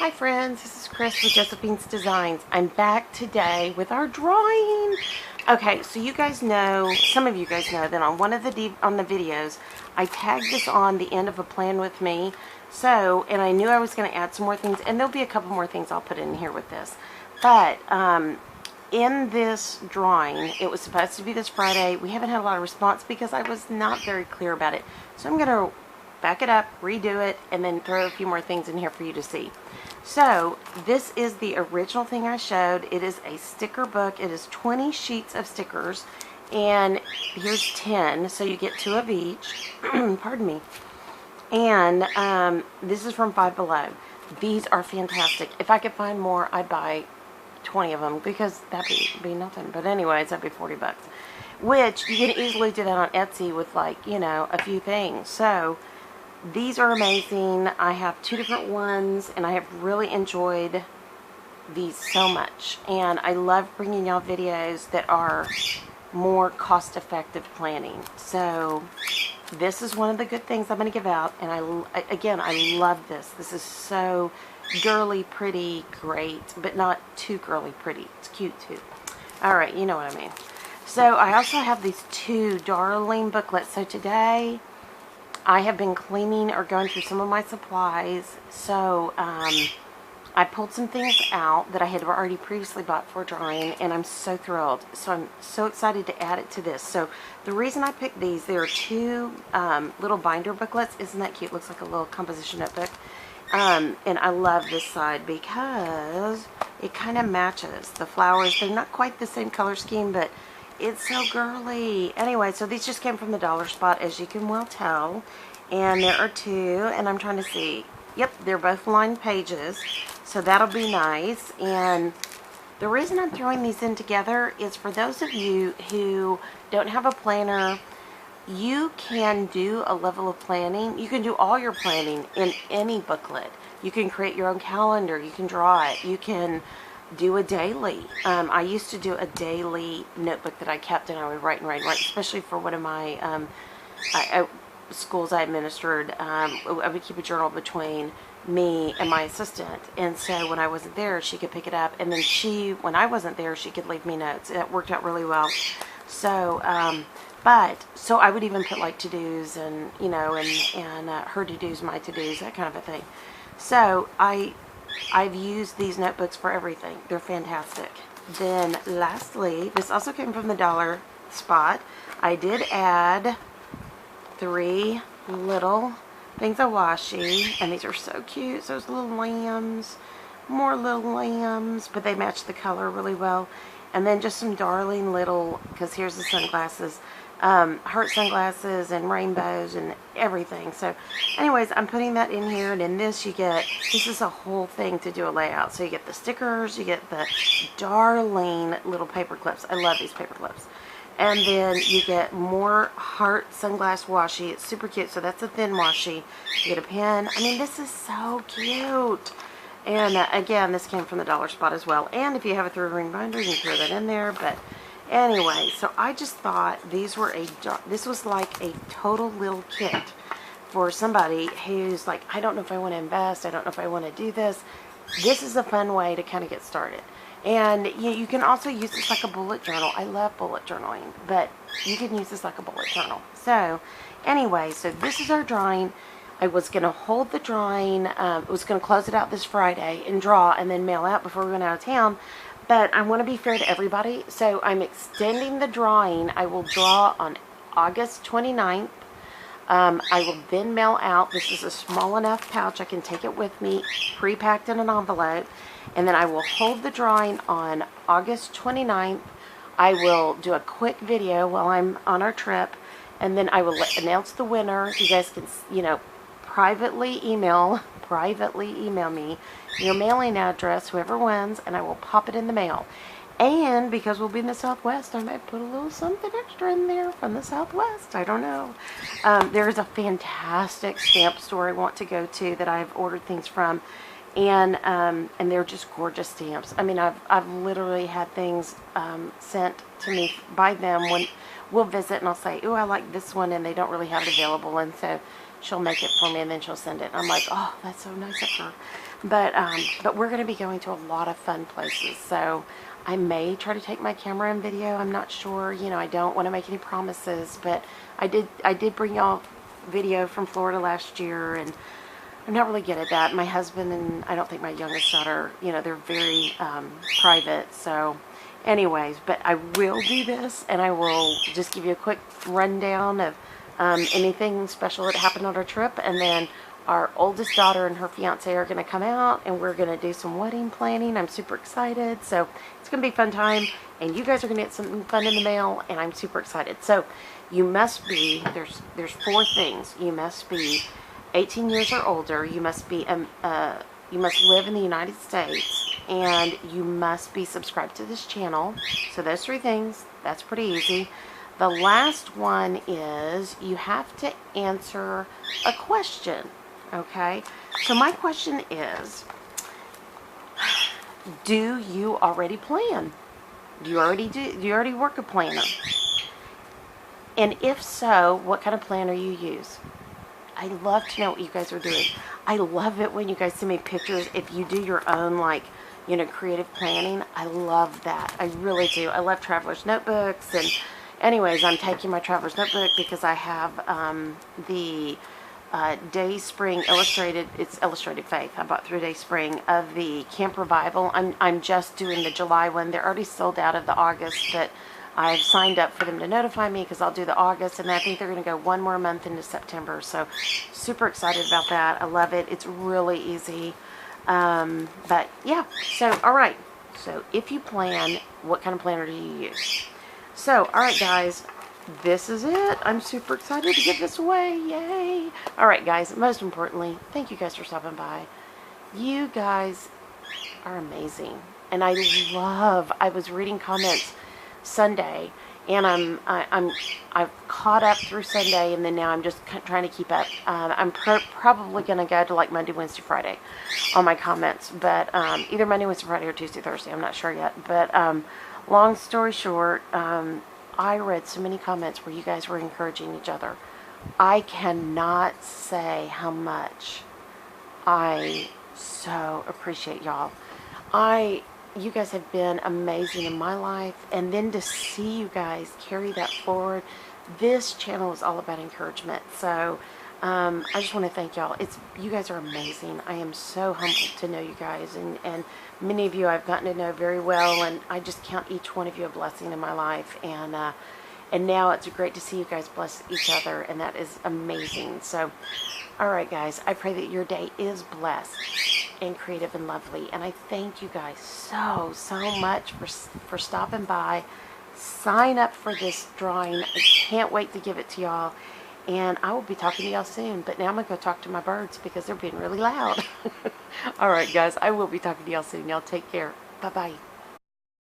Hi friends, this is Chris with Josephine's Designs. I'm back today with our drawing. Okay, so you guys know, some of you guys know that on one of the videos, I tagged this on the end of a plan with me. So, and I knew I was going to add some more things, and there'll be a couple more things I'll put in here with this. But in this drawing, it was supposed to be this Friday. We haven't had a lot of response because I was not very clear about it. So I'm going to back it up, redo it, and then throw a few more things in here for you to see. So this is the original thing I showed. It is a sticker book. It is 20 sheets of stickers, and here's 10, so you get 2 of each. Pardon me. And this is from Five Below. These are fantastic. If I could find more, I'd buy 20 of them because that'd be nothing. But anyways, that'd be 40 bucks. Which you can easily do that on Etsy with, like, you know, a few things. So these are amazing. I have 2 different ones, and I have really enjoyed these so much. And I love bringing y'all videos that are more cost-effective planning. So this is one of the good things I'm going to give out. And I love this. This is so girly, pretty, great, but not too girly, pretty. It's cute too. All right, you know what I mean. So I also have these 2 darling booklets. So today I have been cleaning or going through some of my supplies. So I pulled some things out that I had already previously bought for drawing, and I'm so thrilled. So I'm so excited to add it to this. So the reason I picked these, there are 2 little binder booklets. Isn't that cute? Looks like a little composition notebook. And I love this side because it kind of matches the flowers. They're not quite the same color scheme, but it's so girly. Anyway, so these just came from the dollar spot, as you can well tell. And there are 2, and I'm trying to see. Yep, they're both lined pages, so that'll be nice. And the reason I'm throwing these in together is for those of you who don't have a planner. You can do a level of planning. You can do all your planning in any booklet. You can create your own calendar. You can draw it. You can do a daily. I used to do a daily notebook that I kept, and I would write, especially for one of my schools I administered. I would keep a journal between me and my assistant, and so when I wasn't there, she could pick it up, and then when I wasn't there, she could leave me notes. It worked out really well. So so I would even put like to-dos and, you know, and her to-dos, my to-dos, that kind of a thing. So I've used these notebooks for everything. They're fantastic. Then lastly, this also came from the dollar spot. I did add 3 little things of washi, and these are so cute. So those little lambs, more little lambs, but they match the color really well. And then just some darling little, because here's the sunglasses, heart sunglasses and rainbows and everything. So anyways, I'm putting that in here, and in this you get, this is a whole thing to do a layout. So you get the stickers, you get the darling little paper clips. I love these paper clips. And then you get more heart sunglass washi. It's super cute. So that's a thin washi. You get a pen. I mean, this is so cute. And again, this came from the dollar spot as well. And if you have a 3-ring binder, you can throw that in there. But anyway, so I just thought these were this was like a total little kit for somebody who's like, I don't know if I want to invest. I don't know if I want to do this. This is a fun way to kind of get started. And you can also use this like a bullet journal. I love bullet journaling, but you can use this like a bullet journal. So anyway, so this is our drawing. I was going to hold the drawing, I was going to close it out this Friday and draw and then mail out before we went out of town. But I want to be fair to everybody, so I'm extending the drawing. I will draw on August 29th. I will then mail out. This is a small enough pouch. I can take it with me, pre-packed in an envelope. And then I will hold the drawing on August 29th. I will do a quick video while I'm on our trip. And then I will announce the winner. You guys can, you know, privately email me your mailing address, whoever wins, and I will pop it in the mail. And because we'll be in the Southwest, I might put a little something extra in there from the Southwest. I don't know. There is a fantastic stamp store I want to go to that I've ordered things from, and they're just gorgeous stamps. I mean, I've literally had things sent to me by them when we'll visit, and I'll say, "Ooh, I like this one," and they don't really have it available, and so she'll make it for me, and then she'll send it. I'm like, oh, that's so nice of her. But we're going to be going to a lot of fun places. So I may try to take my camera and video. I'm not sure. You know, I don't want to make any promises, but I did bring y'all video from Florida last year, and I'm not really good at that. My husband and I don't think my youngest daughter, you know, they're very private. So anyways, but I will do this, and I will just give you a quick rundown of anything special that happened on our trip, and then our oldest daughter and her fiance are going to come out, and we're going to do some wedding planning. I'm super excited. So it's going to be a fun time, and you guys are going to get something fun in the mail, and I'm super excited. So you must be, there's 4 things. You must be 18 years or older. You must be you must live in the United States, and you must be subscribed to this channel. So those 3 things, that's pretty easy. The last one is you have to answer a question. Okay, so my question is, do you already plan? Do you already work a planner? And if so, what kind of planner you use? I love to know what you guys are doing. I love it when you guys send me pictures. If you do your own, like, you know, creative planning, I love that. I really do. I love Traveler's Notebooks. And anyways, I'm taking my Traveler's Notebook because I have the Day Spring Illustrated. It's Illustrated Faith. I bought through Day Spring of the Camp Revival. I'm just doing the July one. They're already sold out of the August, but I've signed up for them to notify me because I'll do the August, and I think they're going to go 1 more month into September. So super excited about that. I love it. It's really easy. But yeah, so all right. So if you plan, what kind of planner do you use? So all right, guys, this is it. I'm super excited to give this away. Yay. All right, guys, most importantly, thank you guys for stopping by. You guys are amazing. And I was reading comments Sunday, and I've caught up through Sunday, and then now I'm just trying to keep up. I'm probably going to go to like Monday, Wednesday, Friday on my comments, but either Monday, Wednesday, Friday, or Tuesday, Thursday. I'm not sure yet. But long story short, I read so many comments where you guys were encouraging each other. I cannot say how much I so appreciate y'all. You guys have been amazing in my life, and then to see you guys carry that forward. This channel is all about encouragement. So I just want to thank y'all. You guys are amazing. I am so humbled to know you guys, and many of you I've gotten to know very well, and I just count each one of you a blessing in my life. And now it's great to see you guys bless each other, and that is amazing. So all right, guys, I pray that your day is blessed and creative and lovely, and I thank you guys so much for stopping by. Sign up for this drawing. I can't wait to give it to y'all, and I will be talking to y'all soon. But now I'm gonna go talk to my birds because they're being really loud. All right, guys, I will be talking to y'all soon. Y'all take care. Bye bye.